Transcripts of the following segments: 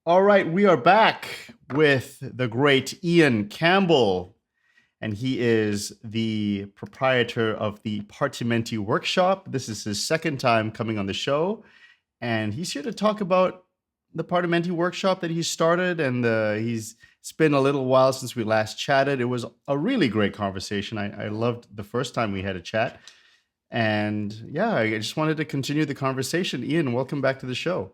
All right, we are back with the great Ian Campbell, and he is the proprietor of the Partimenti Workshop. This is his second time coming on the show, and he's here to talk about the Partimenti Workshop that he started. And it's been a little while since we last chatted. It was a really great conversation. I loved the first time we had a chat, and yeah, I just wanted to continue the conversation. Ian, welcome back to the show.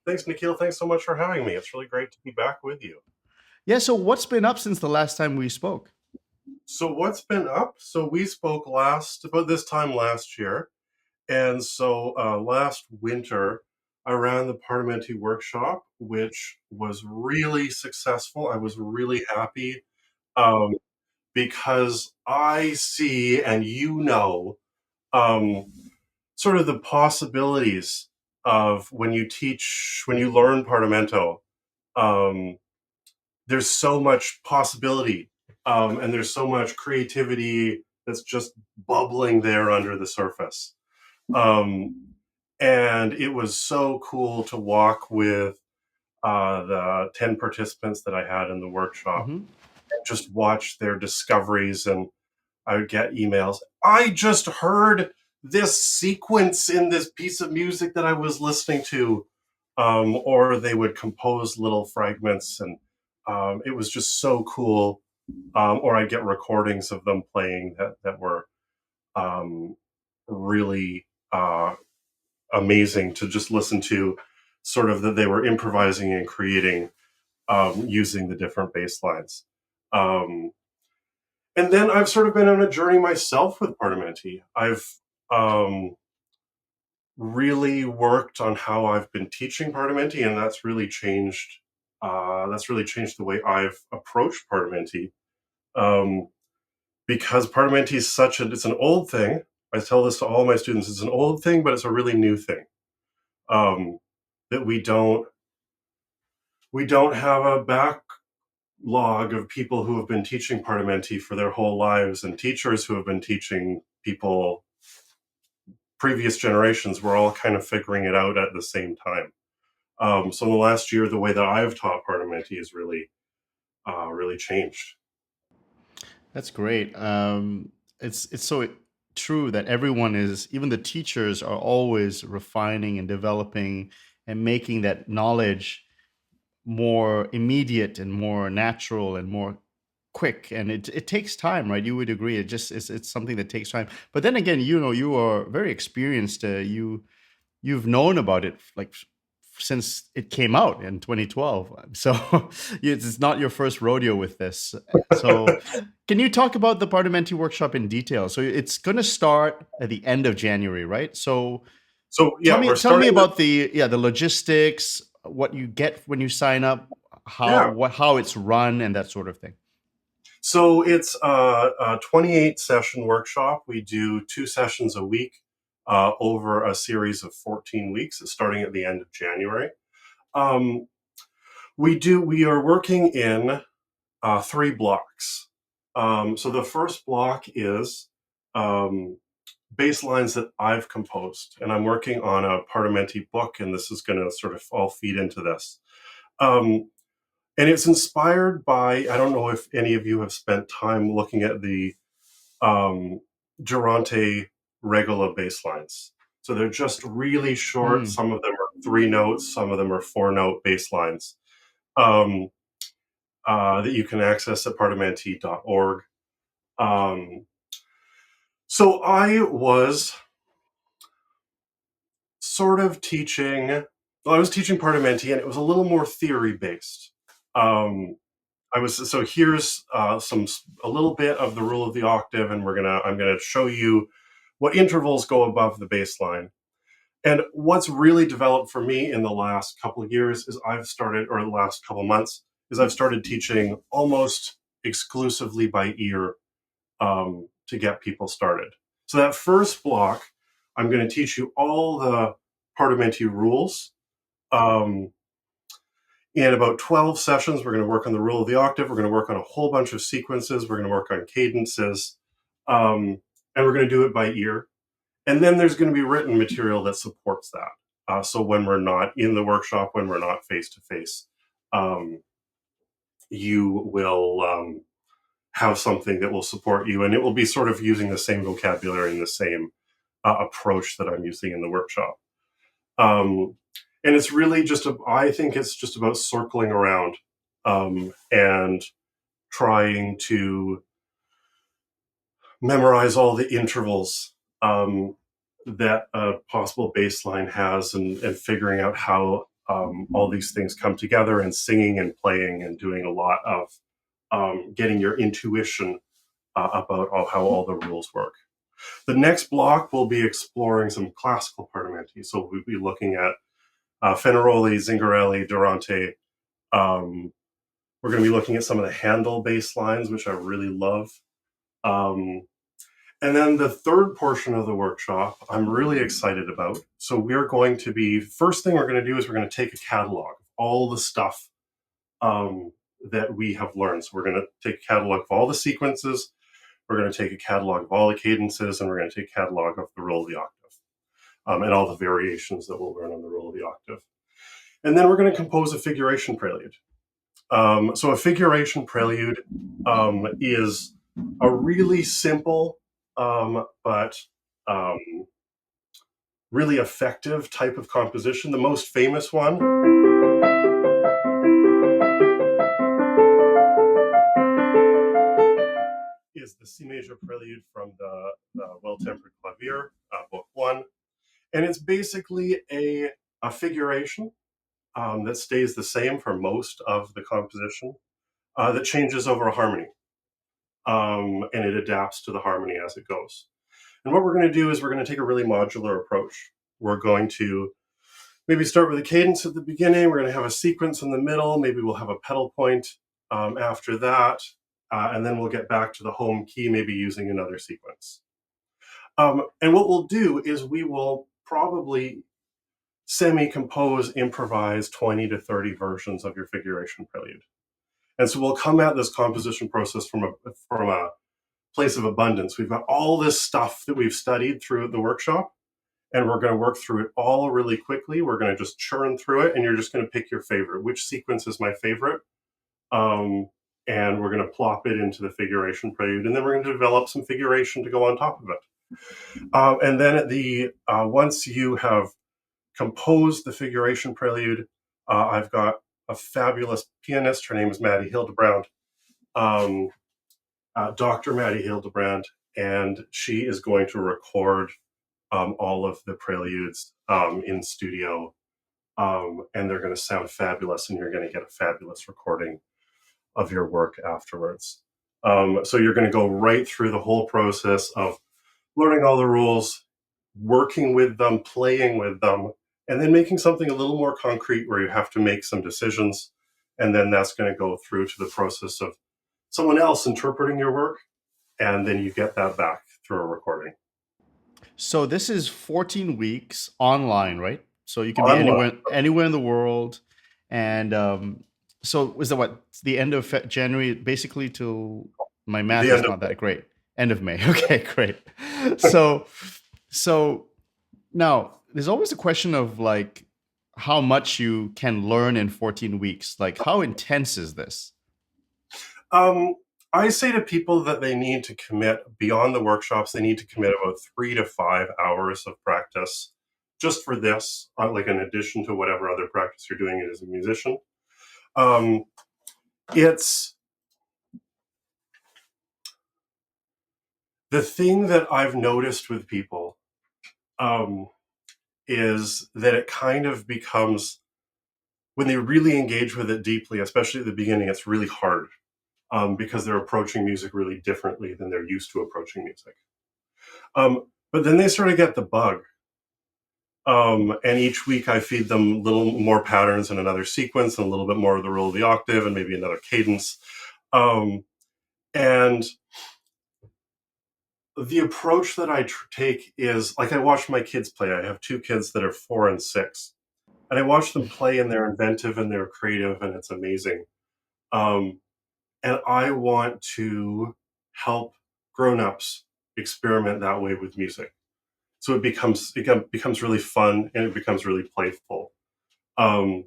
Thanks, Nikhil. Thanks so much for having me. It's really great to be back with you. Yeah, so what's been up since the last time we spoke? So what's been up? So we spoke about this time last year. And so last winter, I ran the Partimenti Workshop, which was really successful. I was really happy um, because I see, and um, sort of the possibilities of when you learn Partimento. Um, there's so much possibility, and there's so much creativity that's just bubbling there under the surface. Um, and it was so cool to walk with the 10 participants that I had in the workshop Mm-hmm. and just watch their discoveries. And I would get emails. I just heard this sequence in this piece of music that I was listening to. Or they would compose little fragments, and it was just so cool. Or I'd get recordings of them playing that were um, really amazing to just listen to, sort of that they were improvising and creating using the different bass lines. Um, and then I've sort of been on a journey myself with Partimenti. I've um, really worked on how I've been teaching Partimenti, and that's really changed. That's really changed the way I've approached Partimenti. Um, because Partimenti is it's an old thing. I tell this to all my students. It's an old thing, but it's a really new thing. That we don't have a backlog of people who have been teaching Partimenti for their whole lives, and teachers who have been teaching people previous generations. We're all kind of figuring it out at the same time. So in the last year, the way that I've taught Partimenti has really changed. That's great. It's so true that everyone is, even the teachers are always refining and developing and making that knowledge more immediate and more natural and more quick. And it takes time, right? You would agree. It's something that takes time. But then again, you are very experienced. You've known about it like since it came out in 2012. So it's not your first rodeo with this. So can you talk about the Partimenti workshop in detail? So it's going to start at the end of January, right? So So tell yeah, me we're tell me starting with about the logistics, what you get when you sign up, yeah. how it's run and that sort of thing. So it's a 28 session workshop. We do 2 sessions a week over a series of 14 weeks, starting at the end of January. Um, we are working in 3 blocks. So the first block is um, bass lines that I've composed, and I'm working on a Partimenti book, and this is going to sort of all feed into this. Um, and it's inspired by, I don't know if any of you have spent time looking at the um, Durante Regola bass lines. So they're just really short. Mm. Some of them are 3 notes, some of them are 4 note bass lines um, that you can access at partimenti.org. Um, so I was sort of I was teaching Partimenti, and it was a little more theory based. Um, here's a little bit of the rule of the octave, and I'm gonna show you what intervals go above the bass line. And what's really developed for me in the last couple of years is or the last couple of months, is I've started teaching almost exclusively by ear to get people started. So that first block, I'm going to teach you all the Partimenti rules. Um, in about 12 sessions, we're going to work on the rule of the octave. We're going to work on a whole bunch of sequences. We're going to work on cadences. And we're going to do it by ear. And then there's going to be written material that supports that. So when we're not in the workshop, when we're not face to face, you will have something that will support you, and it will be sort of using the same vocabulary and the same approach that I'm using in the workshop. And it's really I think it's just about circling around and trying to memorize all the intervals that a possible baseline has, and figuring out how all these things come together, and singing and playing and doing a lot of getting your intuition about how all the rules work. The next block will be exploring some classical Partimenti. So we'll be looking at Fenaroli, Zingarelli, Durante. We're going to be looking at some of the Handel bass lines, which I really love. And then the third portion of the workshop, I'm really excited about. So we're going to be, first thing we're going to do is we're going to take a catalog of all the stuff that we have learned. So we're going to take a catalog of all the sequences, we're going to take a catalog of all the cadences, and we're going to take a catalog of the rule of the octave, and all the variations that we'll learn on the rule of the octave. And then we're going to compose a figuration prelude. So a figuration prelude is a really simple but really effective type of composition. The most famous one is the C major prelude from the Well-Tempered Clavier, Book 1. And it's basically a figuration that stays the same for most of the composition, that changes over a harmony. And it adapts to the harmony as it goes. And what we're going to do is we're going to take a really modular approach. We're going to maybe start with a cadence at the beginning. We're going to have a sequence in the middle. Maybe we'll have a pedal point after that. And then we'll get back to the home key, maybe using another sequence. And what we'll do is we will probably semi-compose, improvise 20 to 30 versions of your figuration prelude. And so we'll come at this composition process from a place of abundance. We've got all this stuff that we've studied through the workshop, and we're going to work through it all really quickly. We're going to just churn through it, and you're just going to pick your favorite. Which sequence is my favorite? And we're going to plop it into the figuration prelude, and then we're going to develop some figuration to go on top of it. And then once you have composed the figuration prelude, I've got a fabulous pianist. Her name is Maddie Hildebrand, Dr. Maddie Hildebrand, and she is going to record all of the preludes in studio, and they're going to sound fabulous, and you're going to get a fabulous recording of your work afterwards. So you're going to go right through the whole process of learning all the rules, working with them, playing with them, and then making something a little more concrete where you have to make some decisions. And then that's going to go through to the process of someone else interpreting your work, and then you get that back through a recording. So this is 14 weeks online, right? So you can be Online. anywhere in the world. And so is that what, the end of January, basically, till my math is not that great. End of May. Okay, great. So now there's always a question of like how much you can learn in 14 weeks. Like, how intense is this? I say to people that they need to commit beyond the workshops. They need to commit about 3 to 5 hours of practice just for this, like in addition to whatever other practice you're doing as a musician. It's the thing that I've noticed with people is that it kind of becomes, when they really engage with it deeply, especially at the beginning, it's really hard because they're approaching music really differently than they're used to approaching music. But then they sort of get the bug. And each week I feed them a little more patterns in another sequence, and a little bit more of the rule of the octave, and maybe another cadence. And the approach that I take is, like, I watch my kids play. I have 2 kids that are 4 and 6. And I watch them play, and they're inventive and they're creative, and it's amazing. And I want to help grown-ups experiment that way with music. So it becomes really fun, and it becomes really playful. And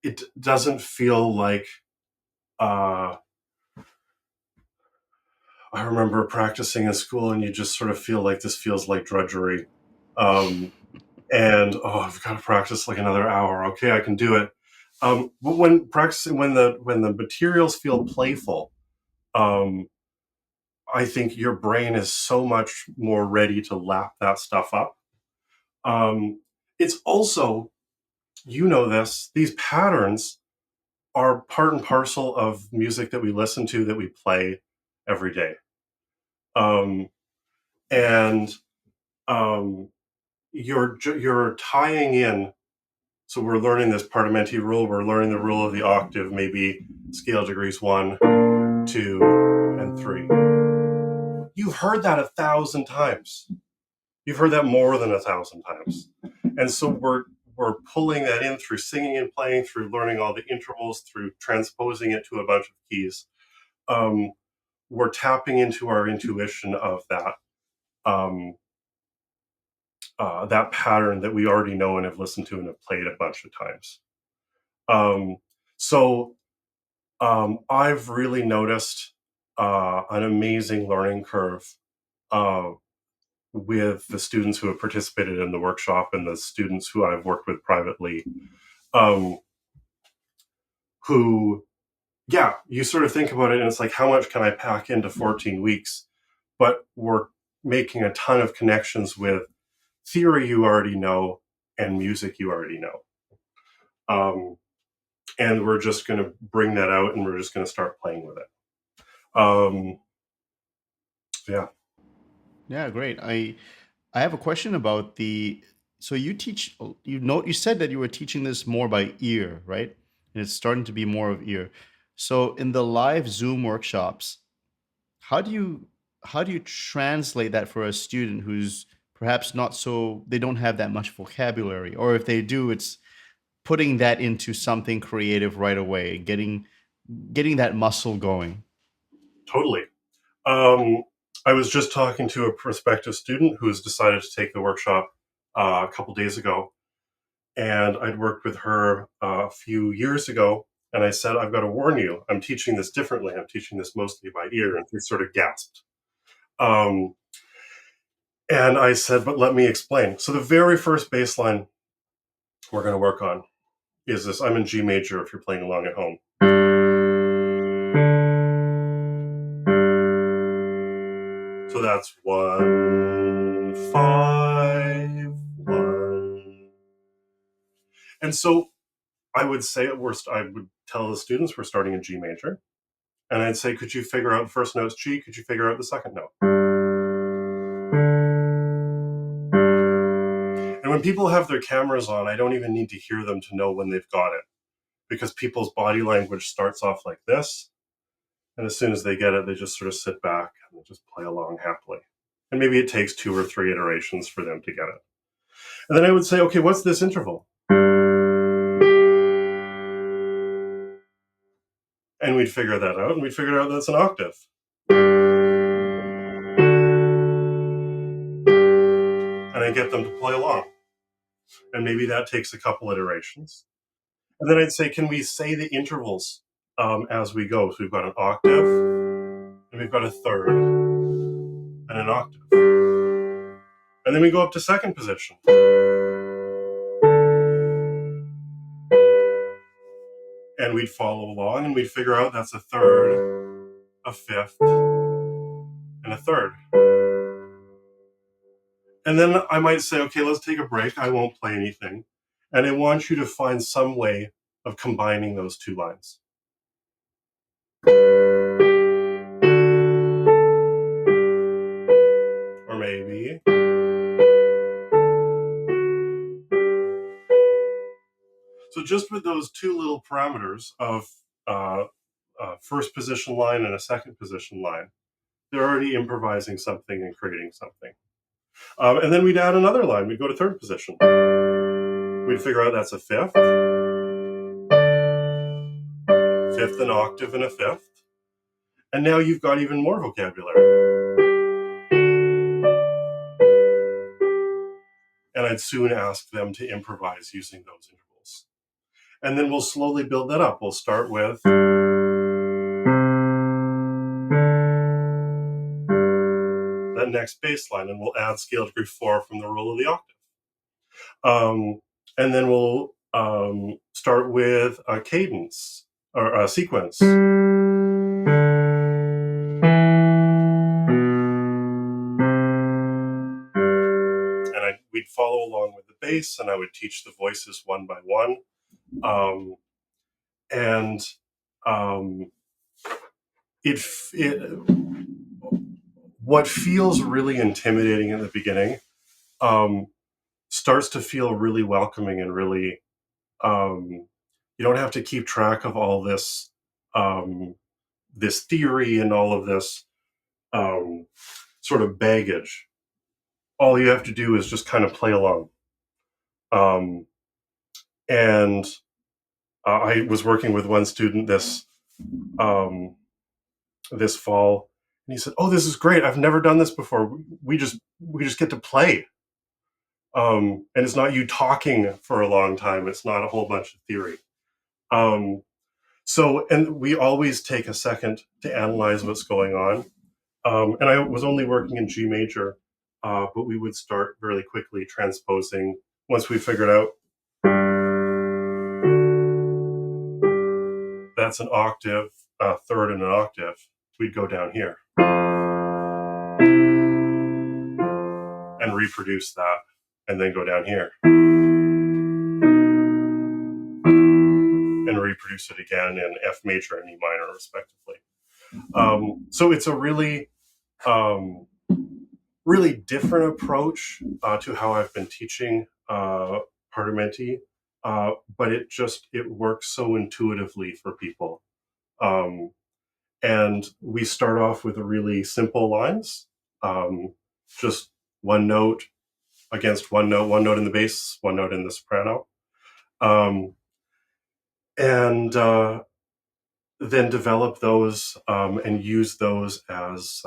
it doesn't feel like, I remember practicing in school and you just sort of feel like this feels like drudgery. And I've got to practice like another hour. Okay, I can do it. But when practicing, when the materials feel playful, I think your brain is so much more ready to lap that stuff up. It's also, these patterns are part and parcel of music that we listen to, that we play every day. And you're tying in. So we're learning this Partimenti rule. We're learning the rule of the octave, maybe scale degrees 1, 2, and 3. You've heard that 1,000 times. You've heard that more than 1,000 times. And so we're pulling that in through singing and playing, through learning all the intervals, through transposing it to a bunch of keys. We're tapping into our intuition of that that pattern that we already know and have listened to and have played a bunch of times. So I've really noticed an amazing learning curve with the students who have participated in the workshop and the students who I've worked with privately, who, you sort of think about it and it's like, how much can I pack into 14 weeks? But we're making a ton of connections with theory you already know and music you already know. And we're just going to bring that out and we're just going to start playing with it. Yeah. Yeah, great. I have a question about so you teach, you said that you were teaching this more by ear, right? And it's starting to be more of ear. So in the live Zoom workshops, how do you translate that for a student who's perhaps not so, they don't have that much vocabulary, or if they do, it's putting that into something creative right away, getting that muscle going. Totally. I was just talking to a prospective student who's decided to take the workshop a couple days ago, and I'd worked with her a few years ago, and I said, I've got to warn you, I'm teaching this differently. I'm teaching this mostly by ear. And she sort of gasped. And I said, but let me explain. So the very first bass line we're going to work on is this. I'm in G major if you're playing along at home. So that's 1, 5, 1. And so I would say at worst, I would tell the students we're starting in G major. And I'd say, could you figure out the first note's G? Could you figure out the second note? And when people have their cameras on, I don't even need to hear them to know when they've got it, because people's body language starts off like this. And as soon as they get it, they just sort of sit back and they just play along happily. And maybe it takes 2 or 3 iterations for them to get it. And then I would say, okay, what's this interval? And we'd figure that out, and we'd figure out that's an octave. And I get them to play along. And maybe that takes a couple iterations. And then I'd say, can we say the intervals as we go? So we've got an octave, and we've got a third, and an octave. And then we go up to second position. And we'd follow along, and we'd figure out that's a third, a fifth, and a third. And then I might say, okay, let's take a break. I won't play anything. And I want you to find some way of combining those 2 lines. Or maybe. So just with those 2 little parameters of first position line and a second position line, they're already improvising something and creating something. And then we'd add another line. We'd go to third position. We'd figure out that's a fifth, an octave, and a fifth. And now you've got even more vocabulary. And I'd soon ask them to improvise using those intervals. And then we'll slowly build that up. We'll start with that next bass line, and we'll add scale degree 4 from the rule of the octave. And then we'll start with a cadence or a sequence. And we'd follow along with the bass, and I would teach the voices one by one. What feels really intimidating in the beginning starts to feel really welcoming and really, you don't have to keep track of all this this theory and all of this sort of baggage. All you have to do is just kind of play along. And I was working with one student this fall, and he said, "Oh, this is great. I've never done this before. We just get to play. And it's not you talking for a long time. It's not a whole bunch of theory." And we always take a second to analyze what's going on. And I was only working in G major, but we would start really quickly transposing once we figured out that's an octave, a third and an octave. We'd go down here and reproduce that, and then go down here and reproduce it again in F major and E minor, respectively. So it's a really, really different approach to how I've been teaching Partimenti, but it works so intuitively for people. And we start off with really simple lines, just one note against one note in the bass, one note in the soprano. And then develop those and use those as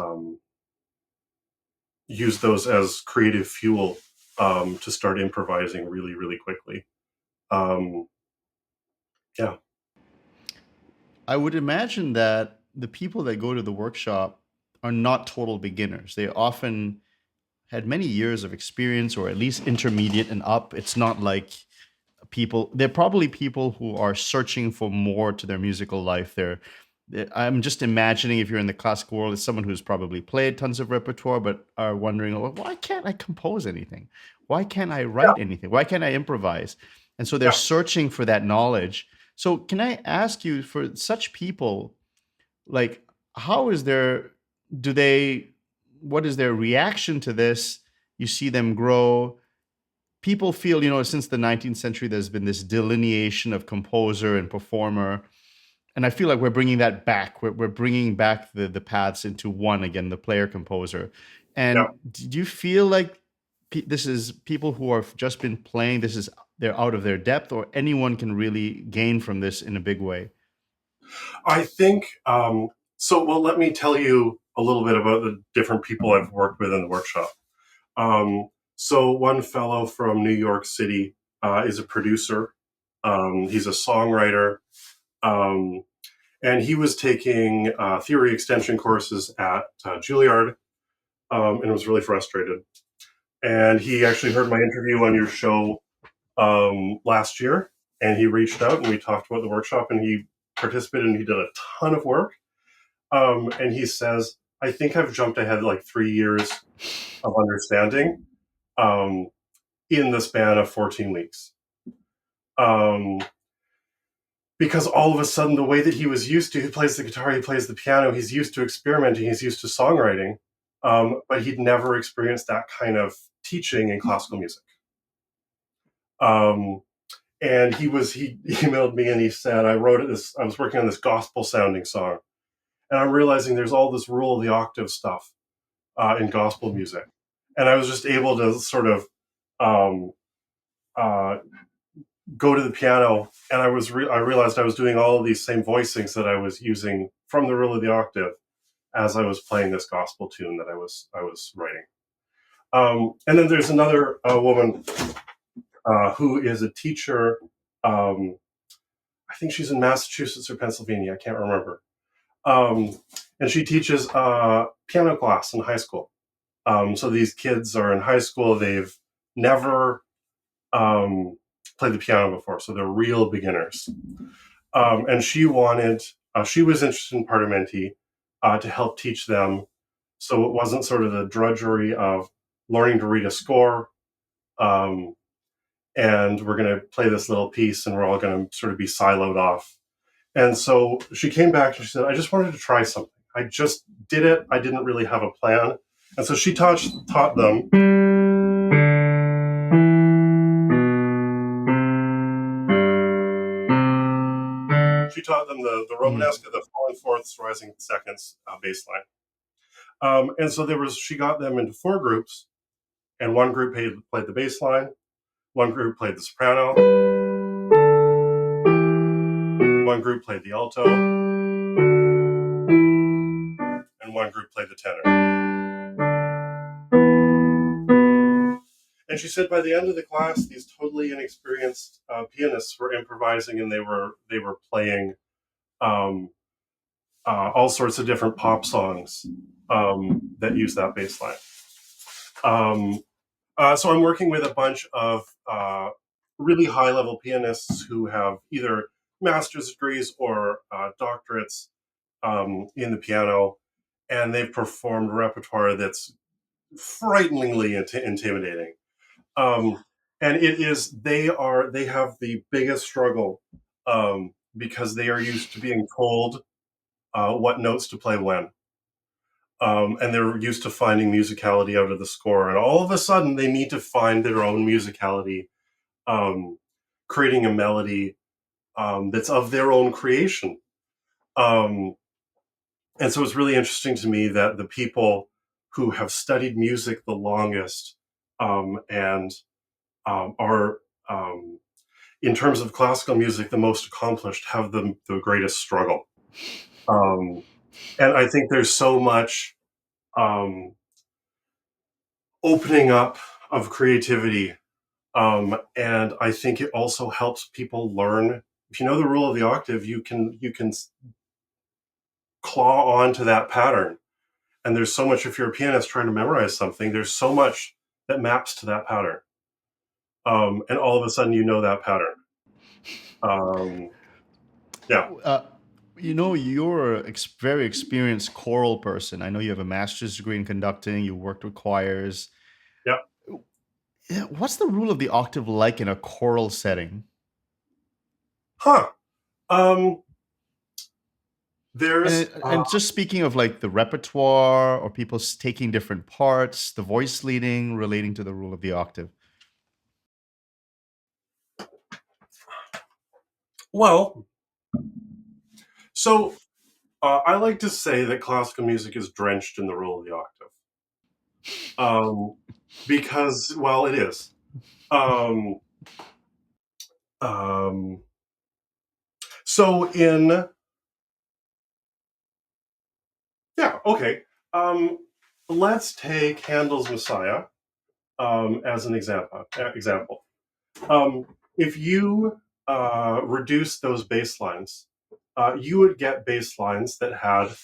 creative fuel to start improvising really, really quickly. Yeah. I would imagine that the people that go to the workshop are not total beginners. They often had many years of experience, or at least intermediate and up. It's not like they're probably people who are searching for more to their musical life. I'm just imagining, if you're in the classical world, it's someone who's probably played tons of repertoire, but are wondering, well, why can't I compose anything? Why can't I write anything? Why can't I improvise? And so they're searching for that knowledge. So can I ask you, for such people, like, what is their reaction to this? You see them grow. People feel, since the 19th century, there's been this delineation of composer and performer. And I feel like we're bringing that back. We're bringing back the paths into one again, the player composer. And do you feel like this is people who have just been playing, they're out of their depth, or anyone can really gain from this in a big way? I think, well, let me tell you a little bit about the different people I've worked with in the workshop. So one fellow from New York City is a producer. He's a songwriter. And he was taking theory extension courses at Juilliard, and was really frustrated. And he actually heard my interview on your show last year, and he reached out and we talked about the workshop, and he participated, and he did a ton of work. And he says, "I think I've jumped ahead like 3 years of understanding in the span of 14 weeks. Because all of a sudden, the way that he was used to, he plays the guitar, he plays the piano, he's used to experimenting, he's used to songwriting, but he'd never experienced that kind of teaching in classical music. And he emailed me and he said, I was working on this gospel sounding song, and I'm realizing there's all this rule of the octave stuff in gospel music. And I was just able to sort of go to the piano, and I realized I was doing all of these same voicings that I was using from the rule of the octave as I was playing this gospel tune that I was writing. And then there's another woman who is a teacher I think she's in Massachusetts or Pennsylvania. I can't remember. And she teaches piano class in high school. So these kids are in high school. They've never played the piano before, so they're real beginners. And she was interested in Partimenti to help teach them, so it wasn't sort of the drudgery of learning to read a score, and we're going to play this little piece and we're all going to sort of be siloed off. And so she came back and she said, I just wanted to try something. I just did it. I didn't really have a plan. And so she taught them. She taught them the Romanesque, the falling fourths, rising seconds bass line. And so she got them into 4 groups, and one group played the bass line, one group played the soprano, one group played the alto, and one group played the tenor. And she said by the end of the class, these totally inexperienced pianists were improvising, and they were playing all sorts of different pop songs that use that bass line. So I'm working with a bunch of really high-level pianists who have either master's degrees or doctorates in the piano, and they've performed repertoire that's frighteningly intimidating. And they have the biggest struggle because they are used to being told what notes to play when. And they're used to finding musicality out of the score. And all of a sudden, they need to find their own musicality, creating a melody that's of their own creation. And so it's really interesting to me that the people who have studied music the longest and are, in terms of classical music, the most accomplished have the greatest struggle. And I think there's so much opening up of creativity, and I think it also helps people learn. If you know the rule of the octave, you can claw onto that pattern. And there's so much, if you're a pianist trying to memorize something, there's so much that maps to that pattern. And all of a sudden you know that pattern. Yeah. You're a very experienced choral person. I know you have a master's degree in conducting. You worked with choirs. Yeah. What's the rule of the octave like in a choral setting? And just speaking of like the repertoire or people taking different parts, the voice leading relating to the rule of the octave. Well, so I like to say that classical music is drenched in the rule of the octave. Because, well, it is. So okay. Let's take Handel's Messiah as an example. If you reduce those bass lines, you would get bass lines that had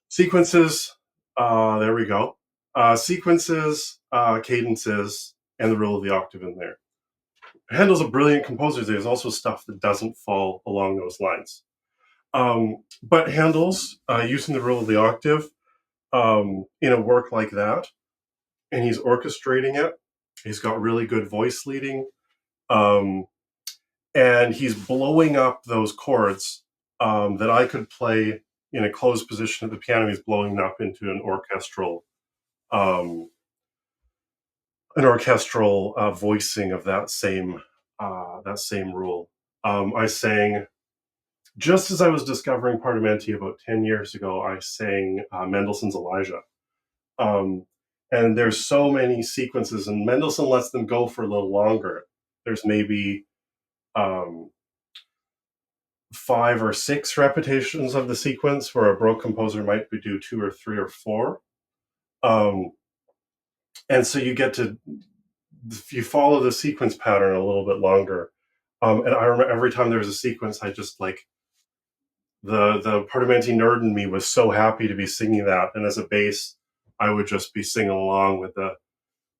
sequences. There we go. Sequences, cadences, and the rule of the octave in there. Handel's a brilliant composer. There's also stuff that doesn't fall along those lines. But Handel's using the rule of the octave in a work like that, and he's orchestrating it. He's got really good voice leading, and he's blowing up those chords that I could play in a closed position at the piano. He's blowing them up into an orchestral voicing of that same rule. I sang, just as I was discovering Partimenti about 10 years ago, I sang Mendelssohn's Elijah. And there's so many sequences, and Mendelssohn lets them go for a little longer. There's maybe 5 or 6 repetitions of the sequence, where a Baroque composer might do 2 or 3 or 4. And so you follow the sequence pattern a little bit longer. And I remember every time there was a sequence, I just like the Partimenti nerd in me was so happy to be singing that. And as a bass, I would just be singing along with the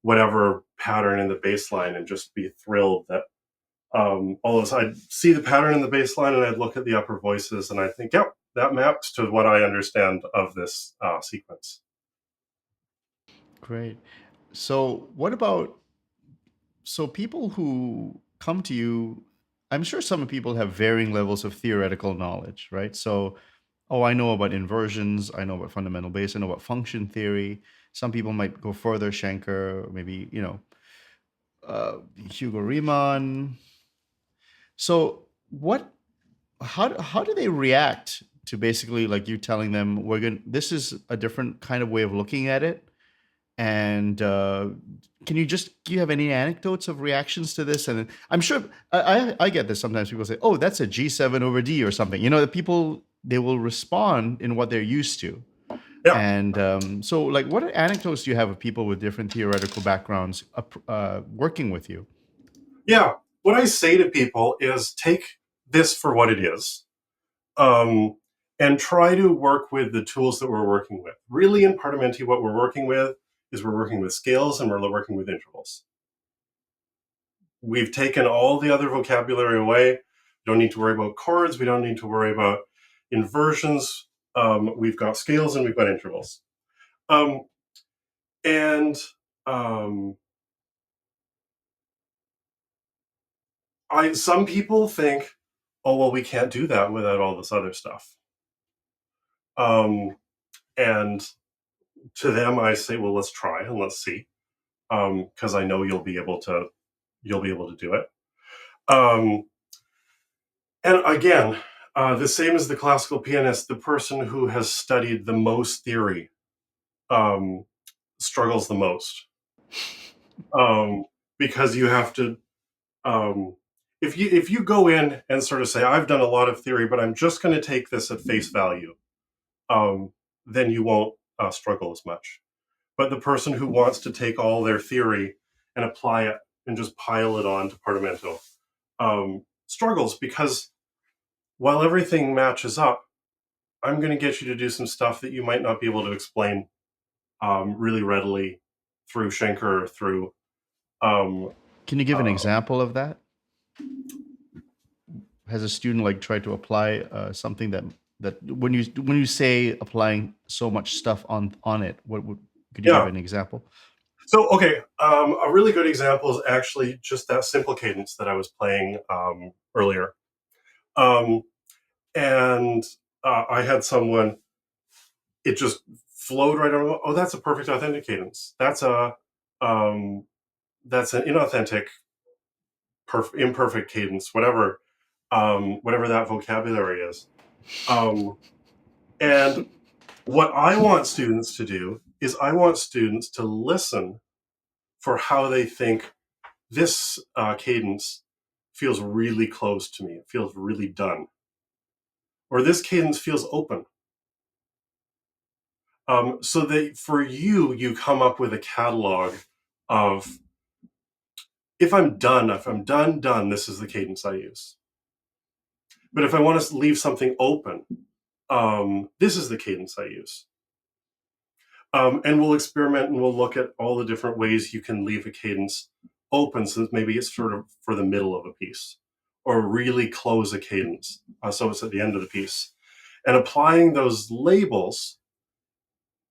whatever pattern in the bass line and just be thrilled that all of us, I'd see the pattern in the bass line and I'd look at the upper voices and I think, yep, that maps to what I understand of this sequence. Great. So what about, so people who come to you, I'm sure some people have varying levels of theoretical knowledge, right? So, oh, I know about inversions, I know about fundamental bass, I know about function theory. Some people might go further, Schenker, maybe, Hugo Riemann. So what, how do they react to basically like you telling them this is a different kind of way of looking at it? And can you have any anecdotes of reactions to this? And I'm sure I get this sometimes. People say, "Oh, that's a G7 over D or something." The people, they will respond in what they're used to. Yeah. And so, like, what anecdotes do you have of people with different theoretical backgrounds working with you? Yeah. What I say to people is take this for what it is. And try to work with the tools that we're working with. Really, in Partimenti, what we're working with is we're working with scales and we're working with intervals. We've taken all the other vocabulary away. We don't need to worry about chords. We don't need to worry about inversions. We've got scales and we've got intervals. Some people think, oh, well, we can't do that without all this other stuff. And to them, I say, well, let's try and let's see, because I know you'll be able to do it. And again, the same as the classical pianist, the person who has studied the most theory struggles the most, because you have to. If you go in and sort of say, I've done a lot of theory, but I'm just going to take this at face value, then you won't struggle as much. But the person who wants to take all their theory and apply it and just pile it on to Partimento struggles, because while everything matches up, I'm going to get you to do some stuff that you might not be able to explain really readily through Schenker or through. Can you give an example of that? Has a student like tried to apply something that when you say applying so much stuff on it, could you give an example? So, okay, a really good example is actually just that simple cadence that I was playing earlier. And I had someone, it just flowed right on. Oh, that's a perfect authentic cadence. That's an inauthentic, imperfect cadence, whatever that vocabulary is. And what I want students to do is I want students to listen for how they think this cadence feels really close to me. It feels really done. Or this cadence feels open. So that for you come up with a catalog of, if I'm done, this is the cadence I use. But if I want to leave something open, this is the cadence I use. And we'll experiment and we'll look at all the different ways you can leave a cadence open, so that maybe it's sort of for the middle of a piece, or really close a cadence, so it's at the end of the piece. And applying those labels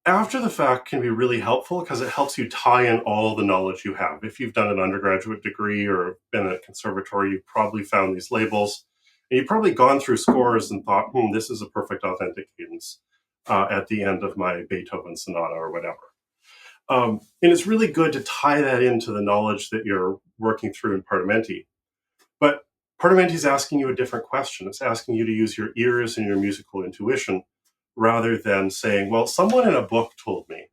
after the fact can be really helpful, because it helps you tie in all the knowledge you have. If you've done an undergraduate degree or been at a conservatory, you've probably found these labels, and you've probably gone through scores and thought, this is a perfect authentic cadence at the end of my Beethoven sonata or whatever. And it's really good to tie that into the knowledge that you're working through in Partimenti. But Partimenti is asking you a different question. It's asking you to use your ears and your musical intuition, rather than saying, well, someone in a book told me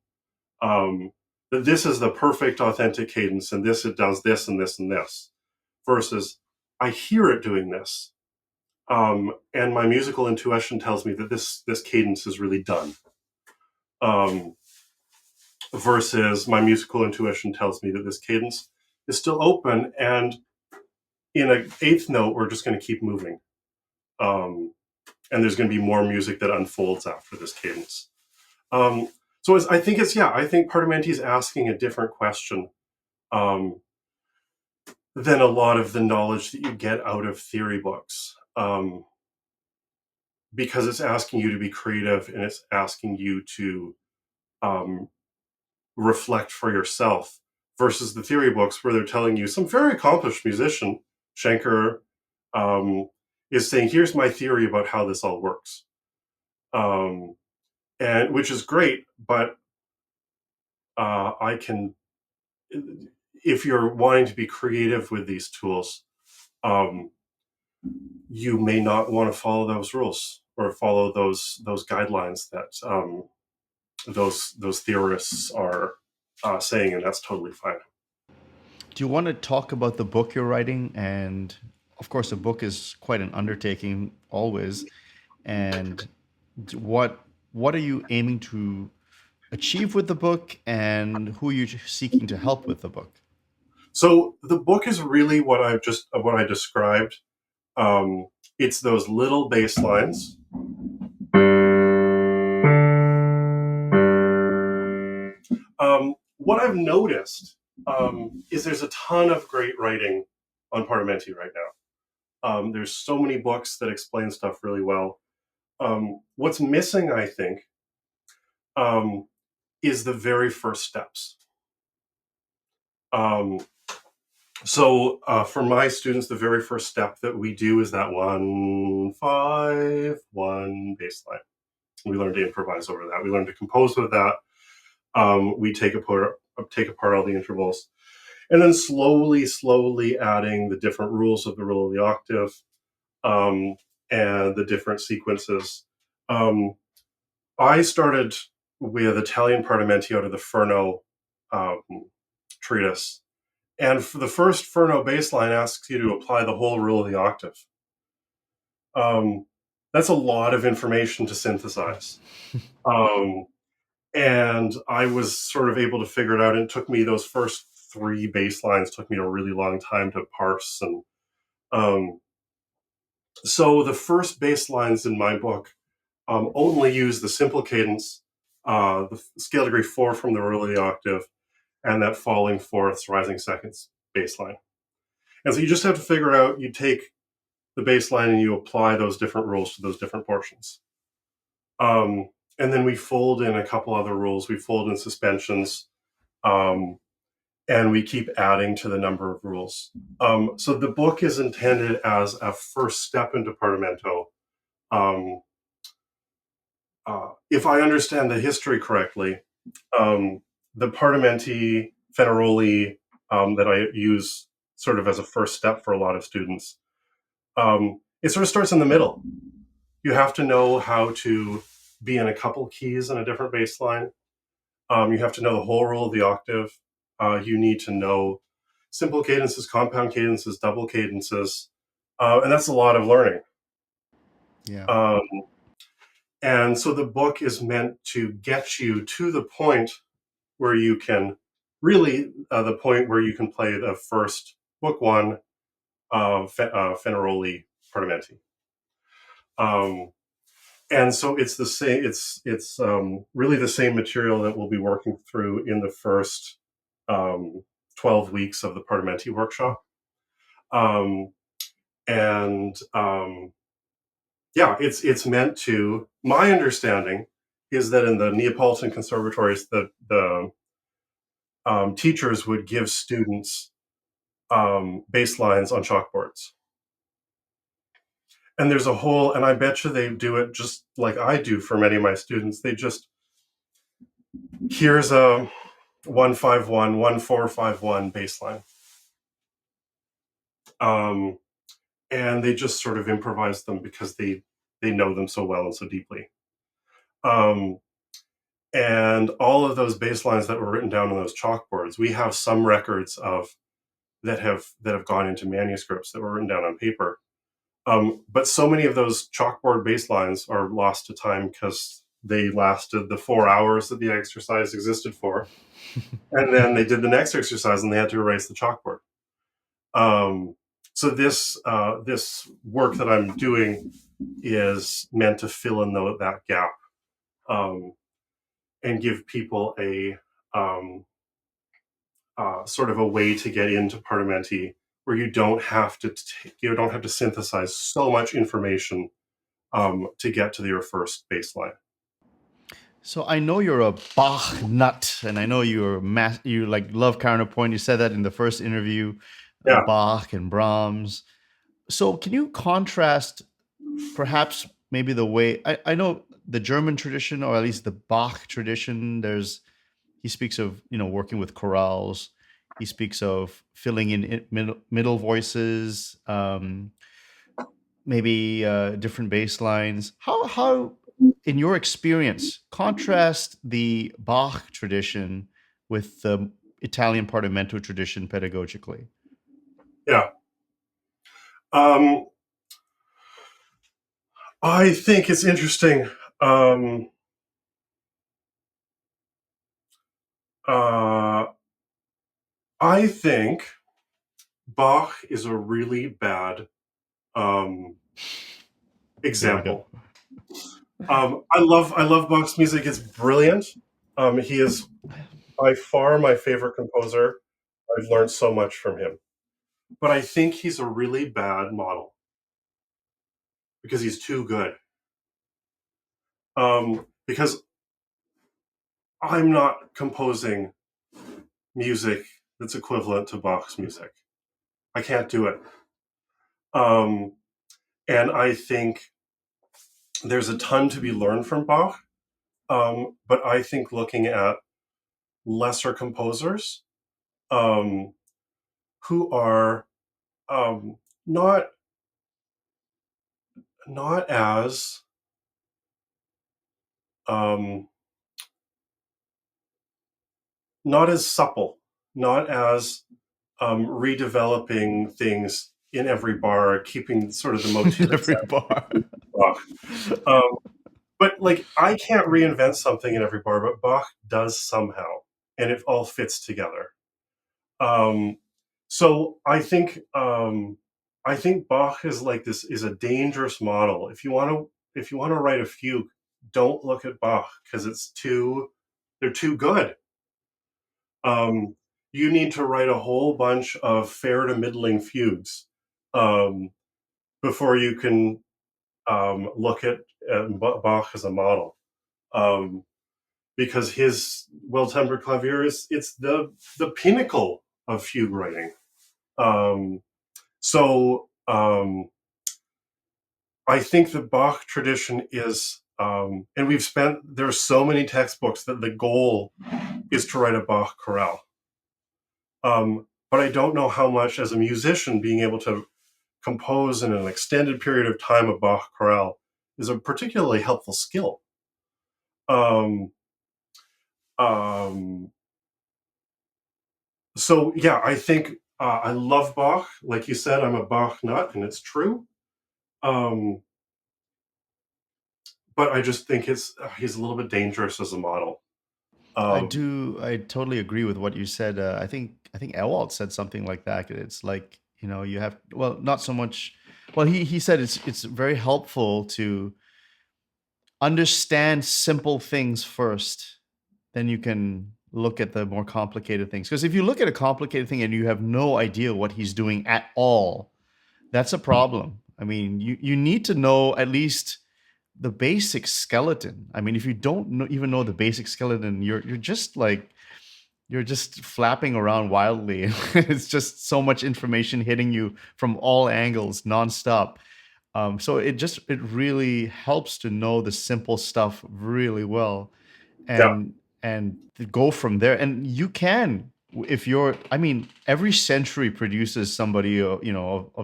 that this is the perfect authentic cadence, and it does this and this and this, versus I hear it doing this, and my musical intuition tells me that this cadence is really done, versus my musical intuition tells me that this cadence is still open, and in an eighth note, we're just going to keep moving. And there's going to be more music that unfolds after this cadence. So I think Partimenti is asking a different question than a lot of the knowledge that you get out of theory books. Because it's asking you to be creative, and it's asking you to reflect for yourself, versus the theory books where they're telling you, some very accomplished musician, Schenker, is saying, here's my theory about how this all works. And which is great, but if you're wanting to be creative with these tools, you may not want to follow those rules or follow those guidelines that those theorists are saying, and that's totally fine. Do you want to talk about the book you're writing? And of course, a book is quite an undertaking always. And what are you aiming to achieve with the book, and who are you seeking to help with the book? So the book is really what I described. It's those little bass lines. What I've noticed is there's a ton of great writing on Partimenti right now. There's so many books that explain stuff really well. What's missing, I think, is the very first steps. So for my students, the very first step that we do is that 1-5-1 bass line. We learn to improvise over that. We learn to compose with that. We take apart all the intervals, and then slowly adding the different rules of the rule of the octave, and the different sequences. I started with Italian Partimenti out of the Ferno treatise. And for the first Ferno bass line asks you to apply the whole rule of the octave. That's a lot of information to synthesize. And I was sort of able to figure it out. And it took me, those first 3 bass lines took me a really long time to parse. And so the first bass lines in my book only use the simple cadence, the scale degree 4 from the rule of the octave, and that falling fourths, rising seconds bass line. And so you just have to figure out, you take the bass line and you apply those different rules to those different portions. And then we fold in a couple other rules. We fold in suspensions, and we keep adding to the number of rules. So the book is intended as a first step into Partimento. If I understand the history correctly, the Partimenti Fenaroli that I use sort of as a first step for a lot of students, it sort of starts in the middle. You have to know how to be in a couple keys in a different bass line. You have to know the whole rule of the octave. You need to know simple cadences, compound cadences, double cadences, and that's a lot of learning. Yeah. And so the book is meant to get you to the point where you can really, the point where you can play the first book 1 of Fenaroli Partimenti. And so it's the same. It's really the same material that we'll be working through in the first 12 weeks of the Partimenti Workshop. It's meant to. My understanding is that in the Neapolitan conservatories, the teachers would give students bass lines on chalkboards. And there's a whole, and I bet you they do it just like I do for many of my students. They just, here's a 1-5-1, 1-4-5-1 bass line. And they just sort of improvise them because they know them so well and so deeply. And all of those bass lines that were written down on those chalkboards, we have some records of that have gone into manuscripts that were written down on paper. But so many of those chalkboard bass lines are lost to time because they lasted the 4 hours that the exercise existed for. And then they did the next exercise and they had to erase the chalkboard. So this work that I'm doing is meant to fill in that gap, and give people a sort of a way to get into Partimenti where you don't have to synthesize so much information to get to your first baseline. So I know you're a Bach nut, and I know you like love counterpoint. You said that in the first interview, Yeah. Bach and Brahms. So can you contrast, perhaps maybe the way I know the German tradition, or at least the Bach tradition? He speaks of working with chorales. He speaks of filling in middle voices, maybe different bass lines. How in your experience, contrast the Bach tradition with the Italian Partimento tradition pedagogically? Yeah. I think it's interesting. I think Bach is a really bad Here we go. example. I love Bach's music. It's brilliant. He is by far my favorite composer. I've learned so much from him. But I think he's a really bad model because he's too good. Because I'm not composing music that's equivalent to Bach's music. I can't do it. And I think there's a ton to be learned from Bach. But I think looking at lesser composers who are not as not as supple, not as redeveloping things in every bar, keeping sort of the motivic Every bar. Bach. But like, I can't reinvent something in every bar, but Bach does somehow, and it all fits together. So I think Bach is like this is a dangerous model. If you want to write a fugue, don't look at Bach because they're too good. You need to write a whole bunch of fair to middling fugues before you can look at Bach as a model. Because his well-tempered clavier it's the pinnacle of fugue writing. I think the Bach tradition is, and there's so many textbooks that the goal is to write a Bach chorale. But I don't know how much, as a musician, being able to compose in an extended period of time a Bach chorale is a particularly helpful skill. So yeah, I think I love Bach. Like you said, I'm a Bach nut, and it's true. But I just think he's a little bit dangerous as a model. I totally agree with what you said. I think Ewald said something like that. It's like, you have, well, not so much. Well, he said it's very helpful to understand simple things first, then you can look at the more complicated things. Because if you look at a complicated thing and you have no idea what he's doing at all, that's a problem. I mean, you need to know at least the basic skeleton. I mean, if you don't even know the basic skeleton, you're just flapping around wildly. It's just so much information hitting you from all angles nonstop. So it really helps to know the simple stuff really well, Yeah, and to go from there. And you can, if you're, I mean, every century produces somebody, of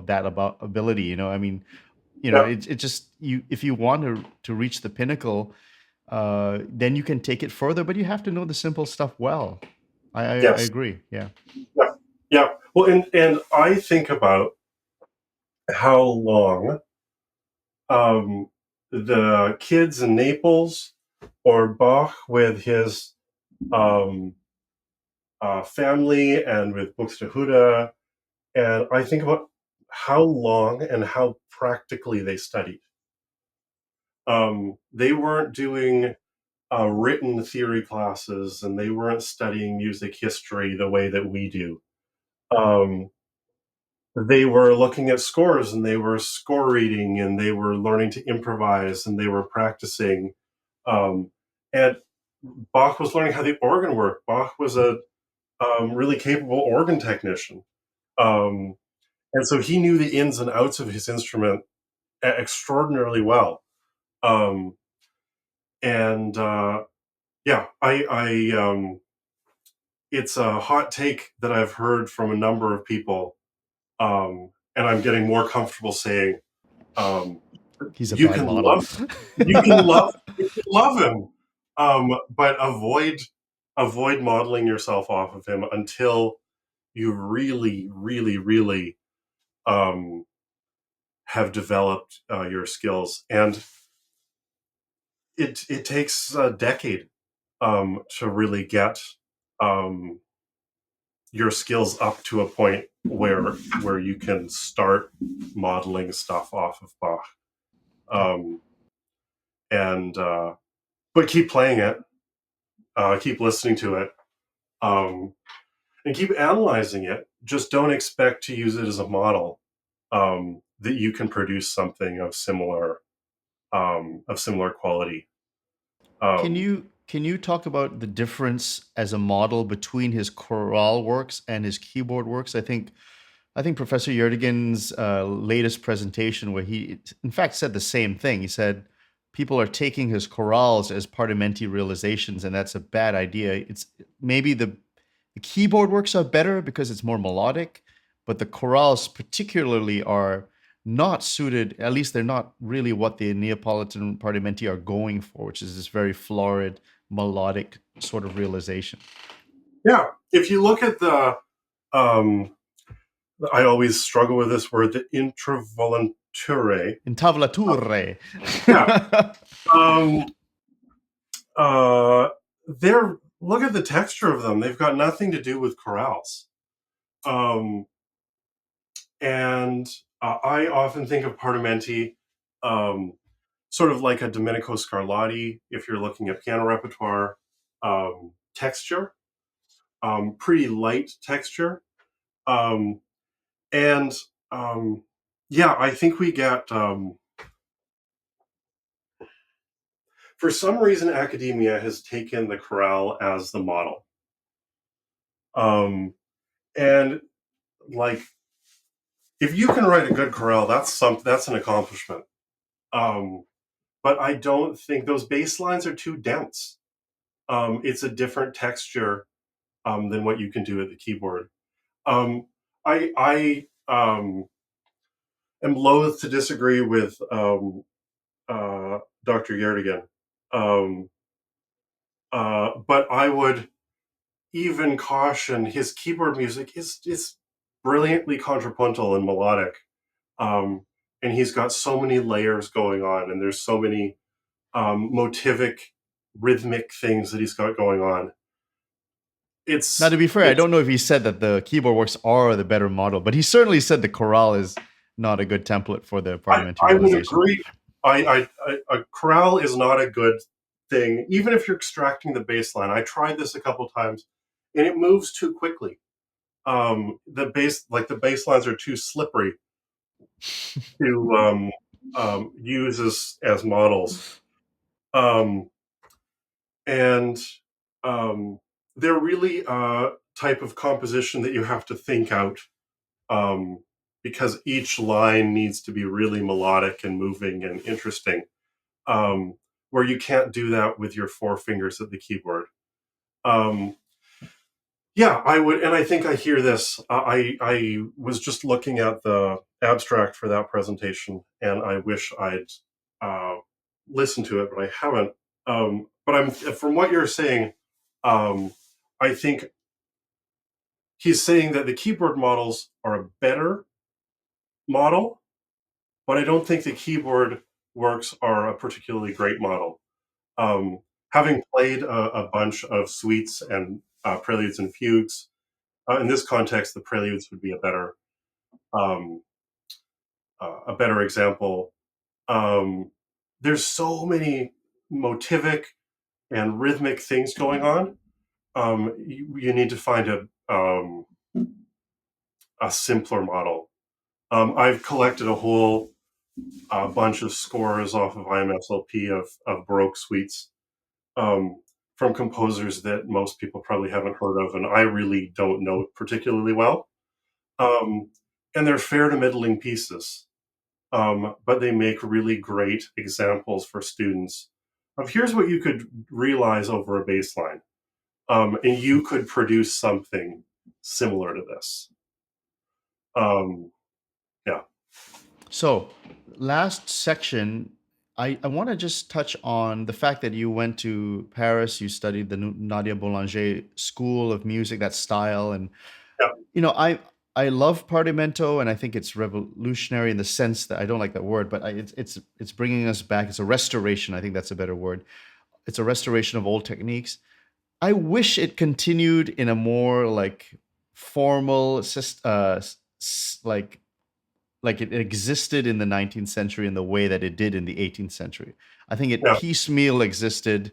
that about ability. I mean, yeah, it just, you, if you want to reach the pinnacle, then you can take it further. But you have to know the simple stuff well. I yes, agree. Yeah. yeah, yeah. Well, and I think about how long the kids in Naples or Bach with his um, family and with Buxtehude, and I think about how long and how practically they studied. They weren't doing written theory classes, and they weren't studying music history the way that we do. Um, they were looking at scores, and they were score reading, and they were learning to improvise, and they were practicing. Um, and Bach was learning how the organ worked. Bach was a really capable organ technician. Um, and so he knew the ins and outs of his instrument extraordinarily well. Um, and yeah, it's a hot take that I've heard from a number of people, and I'm getting more comfortable saying, um, He's a you bad can model. love, you can love, you can love him, but avoid modeling yourself off of him until you really, really, really um, have developed your skills. And it takes a decade to really get um, your skills up to a point where you can start modeling stuff off of Bach. Um, and but keep playing it, keep listening to it, um, and keep analyzing it. Just don't expect to use it as a model, that you can produce something of similar quality. Can Um, you talk about the difference as a model between his chorale works and his keyboard works? I think Professor Yerdigan's latest presentation, where he in fact said the same thing. He said people are taking his chorales as Partimenti realizations, and that's a bad idea. It's maybe the keyboard works are better because it's more melodic, but the chorales particularly are not suited. At least they're not really what the Neapolitan Partimenti are going for, which is this very florid, melodic sort of realization. yeah, if you look at um, I always struggle with this word, the intravolunture. Intavolature. Yeah. Um, they're look at the texture of them. They've got nothing to do with chorales. Um, and I often think of Partimenti um, sort of like a Domenico Scarlatti, if you're looking at piano repertoire, texture, pretty light texture. Um, and yeah, I think we get, for some reason, academia has taken the chorale as the model. And like, if you can write a good chorale, that's an accomplishment. But I don't think those bass lines are too dense. It's a different texture than what you can do at the keyboard. I am loath to disagree with Dr. Yerdigan, um, but I would even caution his keyboard music is brilliantly contrapuntal and melodic, um, and he's got so many layers going on, and there's so many motivic, rhythmic things that he's got going on. Now, It's to be fair, I it's don't know if he said that the keyboard works are the better model, but he certainly said the chorale is not a good template for the parliamentary I would realization. agree. A chorale is not a good thing, even if you're extracting the bass line. I tried this a couple times, and it moves too quickly. The bass lines are too slippery to use as models, um, and um, they're really a type of composition that you have to think out, um, because each line needs to be really melodic and moving and interesting, where you can't do that with your four fingers at the keyboard. Um, yeah, I would, and I think I hear this. I was just looking at the abstract for that presentation, and I wish I'd uh, listened to it, but I haven't. But I'm from what you're saying, I think he's saying that the keyboard models are a better model, but I don't think the keyboard works are a particularly great model. Um, Having played a bunch of suites and preludes and fugues, in this context, the preludes would be a better um, a better example. There's so many motivic and rhythmic things going on. You need to find a simpler model. I've collected a whole bunch of scores off of IMSLP of Baroque suites um, from composers that most people probably haven't heard of, and I really don't know particularly well. Um, and they're fair to middling pieces, but they make really great examples for students of here's what you could realize over a baseline, and you could produce something similar to this. Um, yeah. So, last section, I want to just touch on the fact that you went to Paris, you studied the Nadia Boulanger School of Music, that style, and Yeah. you know, I love Partimento, and I think it's revolutionary in the sense that I don't like that word, but it's bringing us back. It's a restoration. I think that's a better word. It's a restoration of old techniques. I wish it continued in a more like formal, like it existed in the 19th century in the way that it did in the 18th century. I think it Yeah. piecemeal existed.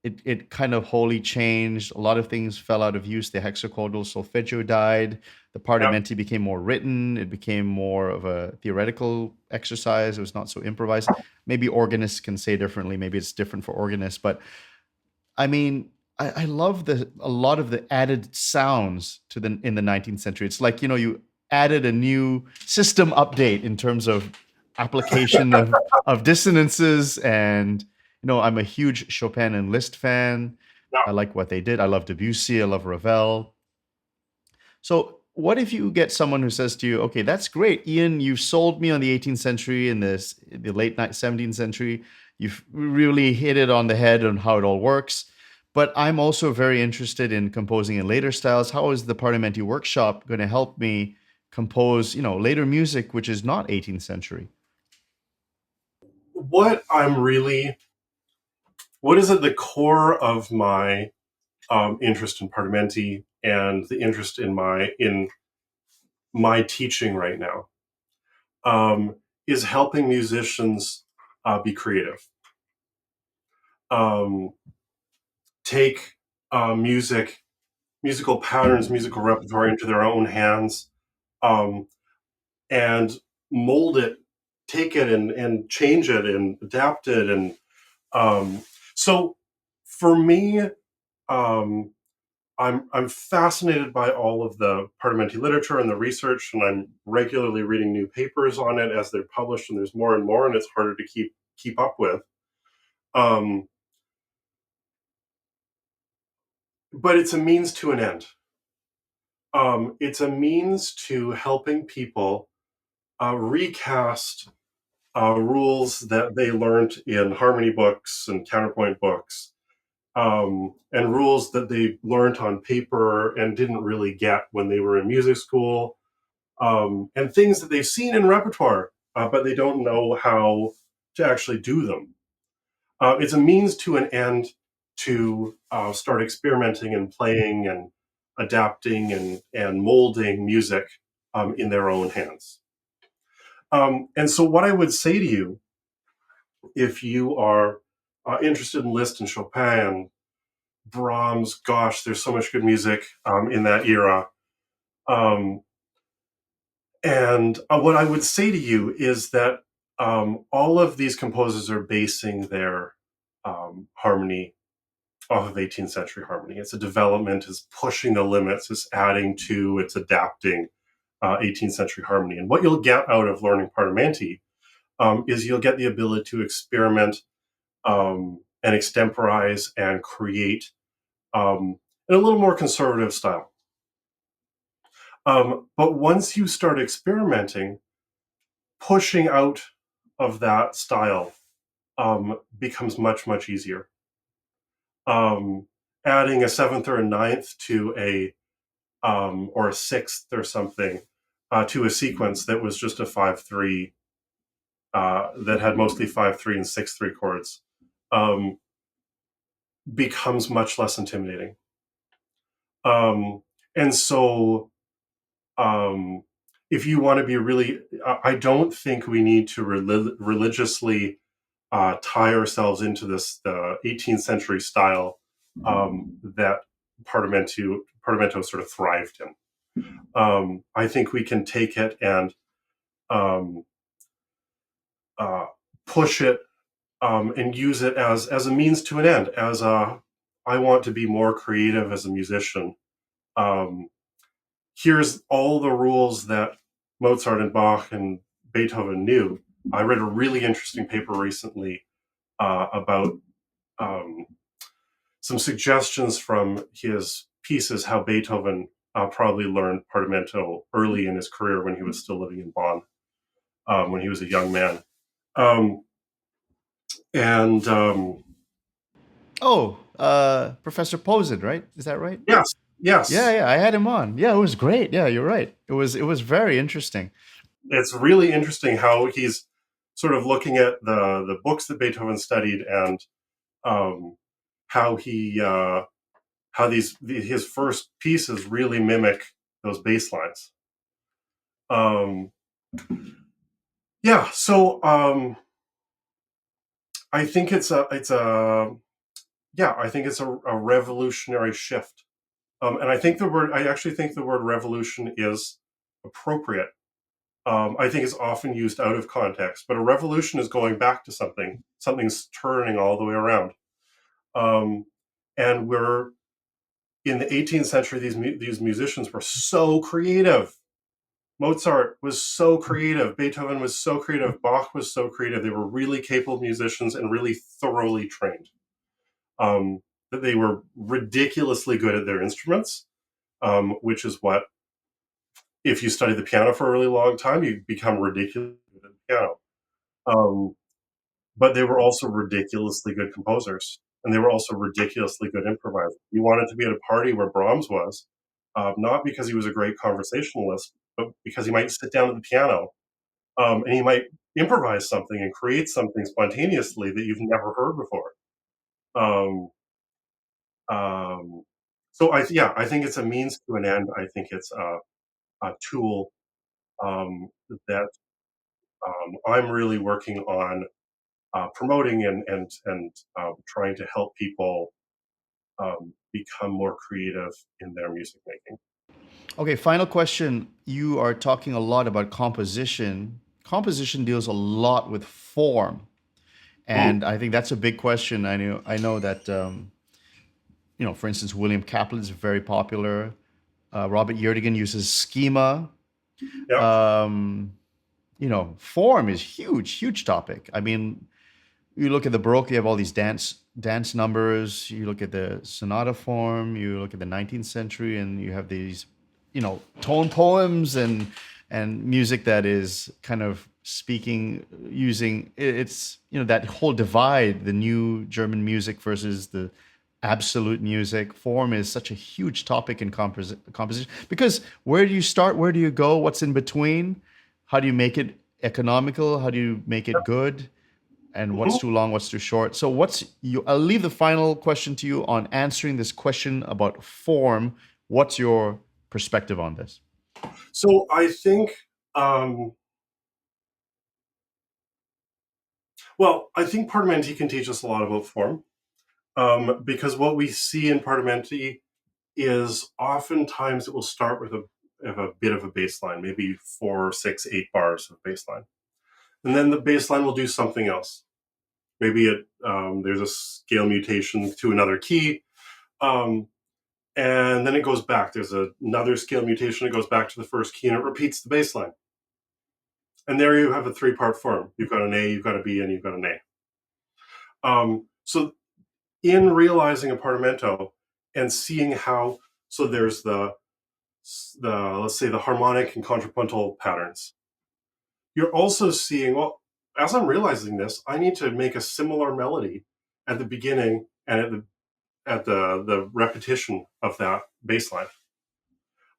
It kind of wholly changed. A lot of things fell out of use. The hexachordal solfeggio died. The Yeah. partimenti became more written. It became more of a theoretical exercise. It was not so improvised. Maybe organists can say differently. Maybe it's different for organists. But I mean, I love a lot of the added sounds to the in the 19th century. It's like, you know, you added a new system update in terms of application of dissonances. And you know, I'm a huge Chopin and Liszt fan. Yeah. I like what they did. I love Debussy. I love Ravel. So, what if you get someone who says to you, "Okay, that's great, Ian. You sold me on the 18th century and the late 17th century. You've really hit it on the head on how it all works. But I'm also very interested in composing in later styles. How is the Partimenti Workshop going to help me compose, you know, later music which is not 18th century?" What is at the core of my interest in Partimenti and the interest in my teaching right now um, is helping musicians be creative, um, take musical patterns, musical repertoire into their own hands, um, and mold it, take it, and change it, and adapt it, and so for me, um, I'm fascinated by all of the Partimenti literature and the research, and I'm regularly reading new papers on it as they're published, and there's more and more, and it's harder to keep up with. Um, but it's a means to an end. It's a means to helping people recast rules that they learned in harmony books and counterpoint books, and rules that they learned on paper and didn't really get when they were in music school, and things that they've seen in repertoire, but they don't know how to actually do them. It's a means to an end to start experimenting and playing and adapting and molding music in their own hands. And so, what I would say to you, if you are interested in Liszt and Chopin, Brahms, gosh, there's so much good music in that era. Um, and what I would say to you is that all of these composers are basing their harmony off of 18th century harmony. It's a development, it's pushing the limits, it's adding to, it's adapting 18th century harmony. And what you'll get out of learning Partimenti is you'll get the ability to experiment and extemporize and create in a little more conservative style. But once you start experimenting, pushing out of that style becomes much, much easier. Adding a seventh or a ninth to or a sixth or something to a sequence that was just a 5/3 that had mostly 5/3 and 6/3 chords um, becomes much less intimidating. And so um, if you want to be really, I don't think we need to religiously tie ourselves into the 18th century style that Partimento sort of thrived in. I think we can take it and um, push it and use it as a means to an end. I want to be more creative as a musician. Um, Here's all the rules that Mozart and Bach and Beethoven knew. I read a really interesting paper recently about um, some suggestions from his pieces how Beethoven probably learned Partimento early in his career when he was still living in Bonn, when he was a young man. Um, and Oh, Professor Posen, right? Is that right? yes, Yeah, yes, yeah, I had him on. Yeah, it was great. Yeah, you're right. It was very interesting. it's really interesting how he's sort of looking at the books that Beethoven studied and um, how his first pieces really mimic those bass lines. Um, yeah, so I think I think it's a revolutionary shift. And I actually think the word revolution is appropriate. I think it's often used out of context, but a revolution is going back to something. Something's turning all the way around. Um, and we're in the 18th century. These musicians were so creative. Mozart was so creative. Beethoven was so creative. Bach was so creative. They were really capable musicians and really thoroughly trained. Um, that they were ridiculously good at their instruments, which is what, if you study the piano for a really long time, you become ridiculously good at the piano. Um, but they were also ridiculously good composers, and they were also ridiculously good improvisers. You wanted to be at a party where Brahms was, not because he was a great conversationalist, but because he might sit down at the piano and he might improvise something and create something spontaneously that you've never heard before. Um, um, I think it's a means to an end. I think it's a tool that I'm really working on promoting and trying to help people become more creative in their music making. Okay, final question. You are talking a lot about composition. Composition deals a lot with form, Mm, and I think that's a big question. I know that for instance, William Kaplan is very popular. Robert Yerdigan uses schema. yeah, Um, Form is huge, huge topic. I mean, you look at the Baroque, you have all these dance numbers. You look at the sonata form. You look at the 19th century, and you have these, tone poems and music that is kind of speaking using it's that whole divide, the new German music versus the absolute music. Form is such a huge topic in composition because where do you start? Where do you go? What's in between? How do you make it economical? How do you make it good? And what's mhm. too long, what's too short? So I'll leave the final question to you on answering this question about form. What's your perspective on this? So I think, um, I think Partimenti can teach us a lot about form because what we see in Partimenti is oftentimes it will start with a bit of a bass line, maybe 4, 6, 8 bars of bass line. And then the bass line will do something else. Maybe there's a scale mutation to another key. Um, and then it goes back. There's another scale mutation. It goes back to the first key and it repeats the bass line. And there you have a 3-part form. You've got an A, you've got a B, and you've got an A. So in realizing a partimento and seeing how, so there's the let's say the harmonic and contrapuntal patterns. You're also seeing, well, as I'm realizing this, I need to make a similar melody at the beginning and at the repetition of that bass line.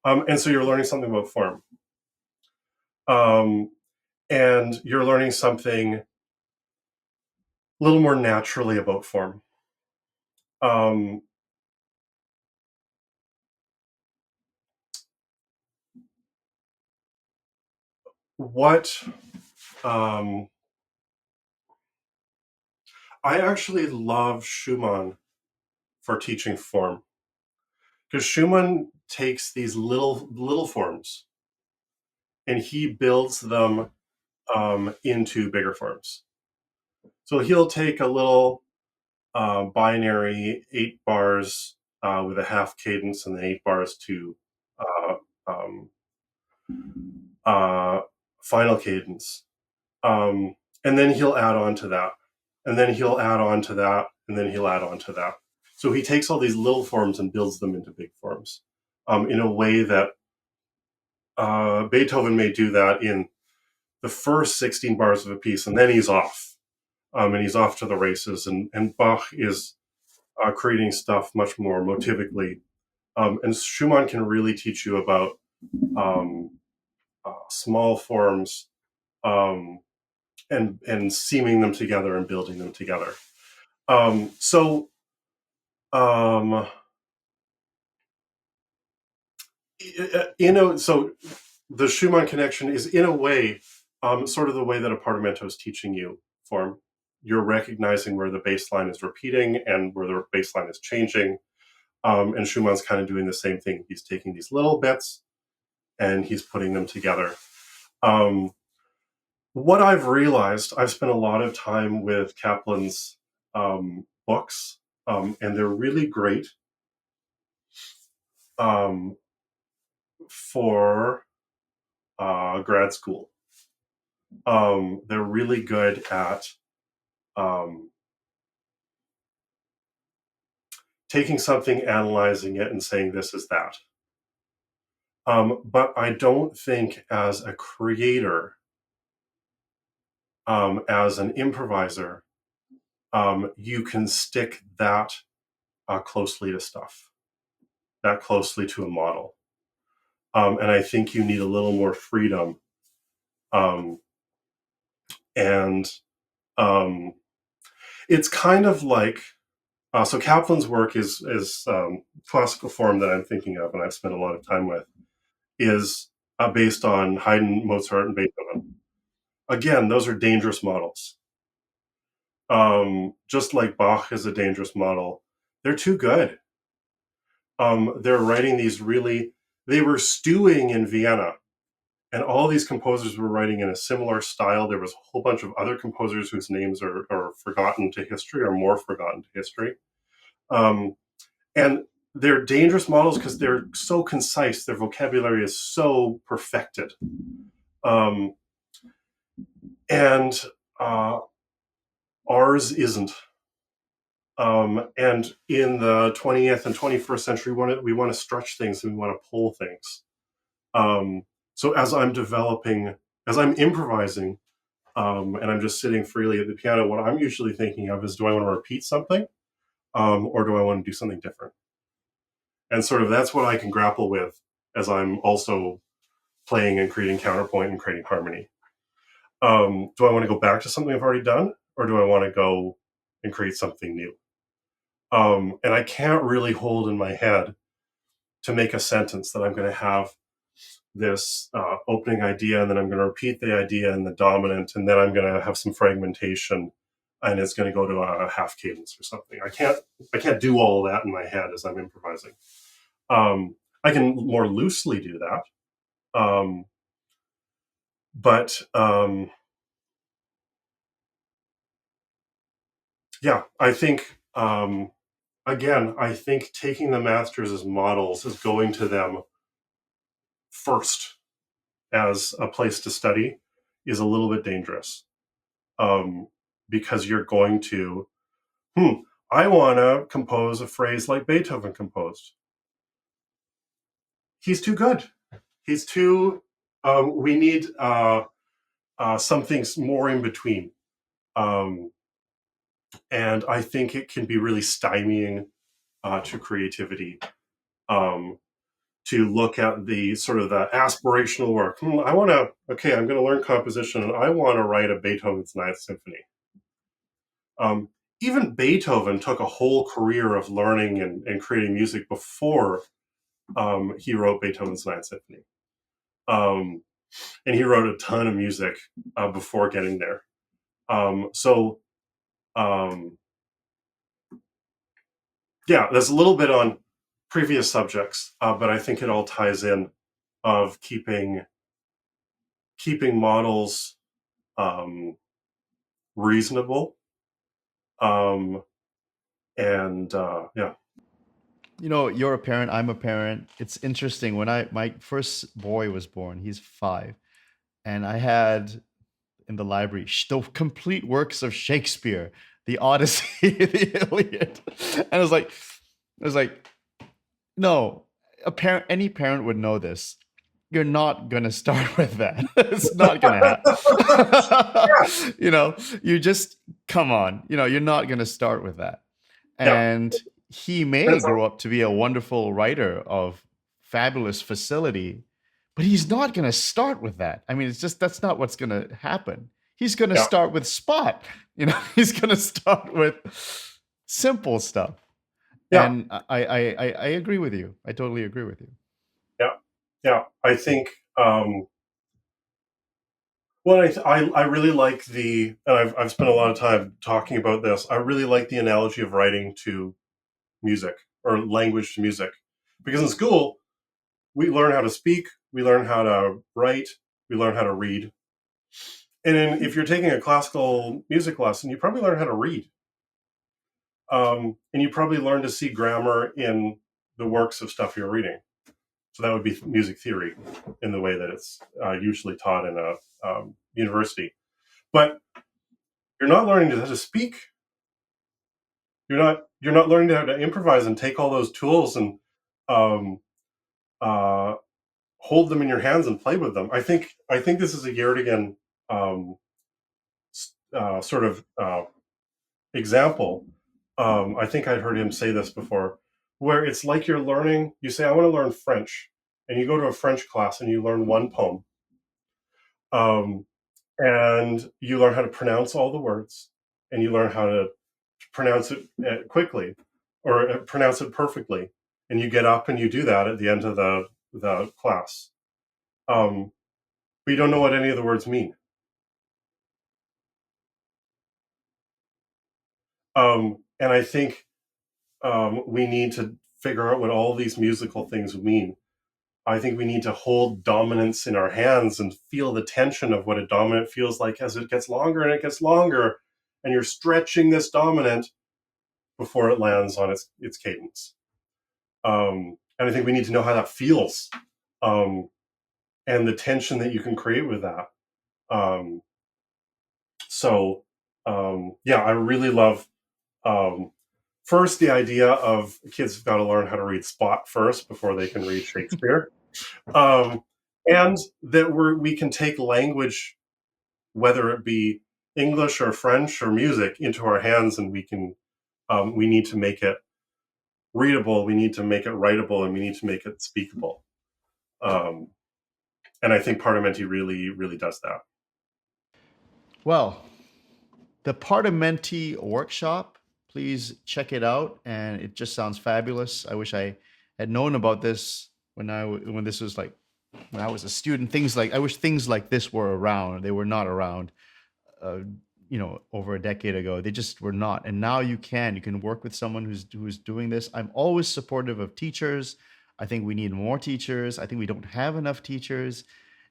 And so you're learning something about form. Um, and you're learning something a little more naturally about form. Um, what I actually love Schumann for teaching form, because Schumann takes these little forms and he builds them into bigger forms. So he'll take a little binary 8 bars with a half cadence and then 8 bars to uh, um, final cadence. And then he'll add on to that. And then he'll add on to that. And then he'll add on to that. So he takes all these little forms and builds them into big forms in a way that Beethoven may do that in the first 16 bars of a piece, and then he's off. And he's off to the races. And Bach is creating stuff much more motivically. And Schumann can really teach you about small forms and seaming them together and building them together. So the Schumann connection is in a way sort of the way that a Partimento is teaching you form. You're recognizing where the bass line is repeating and where the bass line is changing. And Schumann's kind of doing the same thing. He's taking these little bits and he's putting them together. What I've realized, I've spent a lot of time with Kaplan's books, and they're really great for grad school. They're really good at taking something, analyzing it, and saying this is that. But I don't think as a creator, as an improviser, you can stick that closely to stuff, that closely to a model. And I think you need a little more freedom. And it's kind of like, so Kaplan's work is classical form that I'm thinking of, and I've spent a lot of time with, is based on Haydn, Mozart, and Beethoven. Again, those are dangerous models. Just like Bach is a dangerous model. They're too good. They're writing these they were stewing in Vienna, and all these composers were writing in a similar style. There was a whole bunch of other composers whose names are forgotten to history, or more forgotten to history. And they're dangerous models because they're so concise. Their vocabulary is so perfected. And ours isn't. And in the 20th and 21st century, we want to stretch things and we want to pull things. So as I'm improvising, and I'm just sitting freely at the piano, what I'm usually thinking of is, do I want to repeat something? Or do I want to do something different? And sort of that's what I can grapple with as I'm also playing and creating counterpoint and creating harmony. Do I want to go back to something I've already done, or do I want to go and create something new? And I can't really hold in my head to make a sentence that I'm going to have this opening idea, and then I'm going to repeat the idea in the dominant, and then I'm going to have some fragmentation, and it's going to go to a half cadence or something. I can't do all of that in my head as I'm improvising. I can more loosely do that, but yeah, I think again, I think taking the masters as models, is going to them first as a place to study, is a little bit dangerous, because you're going to, I want to compose a phrase like Beethoven composed. He's too good. He's too. We need something more in between, and I think it can be really stymieing to creativity. To look at the sort of the aspirational work. I'm going to learn composition, and I want to write a Beethoven's Ninth Symphony. Even Beethoven took a whole career of learning and creating music before he wrote Beethoven's Ninth Symphony. and he wrote a ton of music before getting there. So yeah, there's a little bit on previous subjects, but I think it all ties in of keeping models reasonable, and yeah. You're a parent, I'm a parent. It's interesting. When my first boy was born, he's 5, and I had in the library the complete works of Shakespeare, the Odyssey, the Iliad. And I was like, no, any parent would know this. You're not gonna start with that. It's not gonna happen. You just come on. You're not gonna start with that. Yeah, And he may that's grow up to be a wonderful writer of fabulous facility, but he's not gonna start with that. I mean, it's just that's not what's gonna happen. He's gonna yeah, start with Spot. He's gonna start with simple stuff. yeah, And I agree with you. I totally agree with you. yeah, yeah. I think well, I really like and I've spent a lot of time talking about this. I really like the analogy of writing to music or language to music, because in school we learn how to speak, we learn how to write, we learn how to read. And then if you're taking a classical music lesson, you probably learn how to read. And you probably learn to see grammar in the works of stuff you're reading. So that would be music theory in the way that it's usually taught in a university. But you're not learning how to speak. You're not learning how to improvise and take all those tools and um, uh, hold them in your hands and play with them. I think this is a Yertigan sort of example. I think I'd heard him say this before, where it's like you're learning. You say, "I want to learn French," and you go to a French class and you learn one poem, um, and you learn how to pronounce all the words, and you learn how to pronounce it quickly or pronounce it perfectly, and you get up and you do that at the end of the class. But you don't know what any of the words mean. And I think we need to figure out what all these musical things mean. I think we need to hold dominance in our hands and feel the tension of what a dominant feels like as it gets longer and it gets longer, and you're stretching this dominant before it lands on its cadence. And I think we need to know how that feels, and the tension that you can create with that. Yeah, I really love first the idea of kids have got to learn how to read Spot first before they can read Shakespeare, and that we can take language, whether it be English or French or music, into our hands, and we need to make it readable, we need to make it writable, and we need to make it speakable. And I think Partimenti really, really does that. Well, the Partimenti Workshop, please check it out, and it just sounds fabulous. I wish I had known about this when this was like when I was a student. I wish things like this were around. They were not around, over a decade ago. They just were not. And now you can work with someone who's doing this. I'm always supportive of teachers. I think we need more teachers. I think we don't have enough teachers,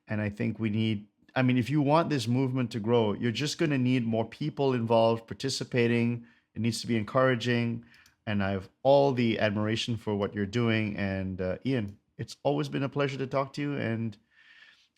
and I think we need. I mean, if you want this movement to grow, you're just going to need more people involved, participating. It needs to be encouraging. And I have all the admiration for what you're doing. And Ian, it's always been a pleasure to talk to you. And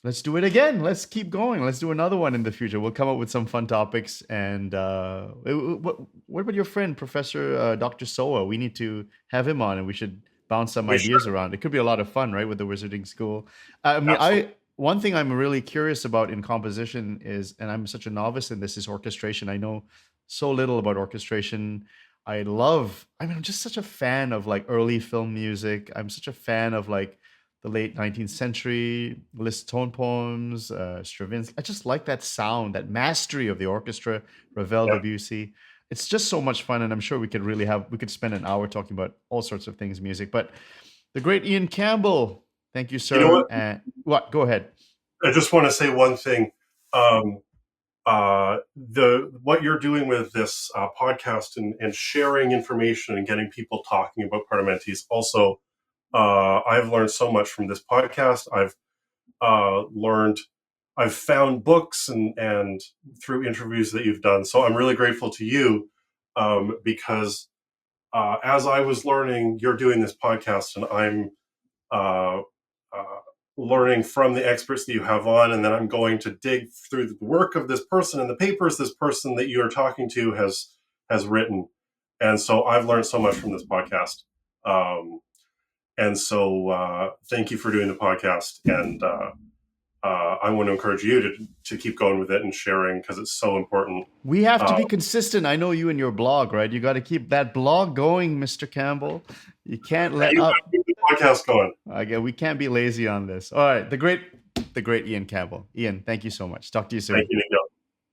let's do it again. Let's keep going. Let's do another one in the future. We'll come up with some fun topics. And what about your friend, Professor Dr. Soa? We need to have him on, and we should bounce some ideas around. It could be a lot of fun, right, with the Wizarding School. I mean, Absolutely. one thing I'm really curious about in composition is, and I'm such a novice in this, is orchestration. I know so little about orchestration. I'm just such a fan of like early film music. I'm such a fan of like the late 19th century Liszt tone poems, Stravinsky. I just like that sound, that mastery of the orchestra, Ravel, Yeah. Debussy. It's just so much fun, and I'm sure we could spend an hour talking about all sorts of things music. But the great Ian Campbell, thank you, You know sir. what? And what? Go ahead. I just want to say one thing. Um, what you're doing with this podcast and sharing information and getting people talking about Partimenti is also, I've learned so much from this podcast. Learned, I've found books and through interviews that you've done. So I'm really grateful to you, because as I was learning, you're doing this podcast, and I'm uh, uh, learning from the experts that you have on, and then I'm going to dig through the work of this person and the papers this person that you are talking to has written. And so I've learned so much from this podcast. And so thank you for doing the podcast. And I want to encourage you to keep going with it and sharing, because it's so important. We have to be consistent. I know you and your blog, right? You got to keep that blog going, Mr. Campbell. You can't let You up. got to keep the podcast going. Again, we can't be lazy on this. All right, the great Ian Campbell. Ian, thank you so much. Talk to you soon. Thank you, Nico.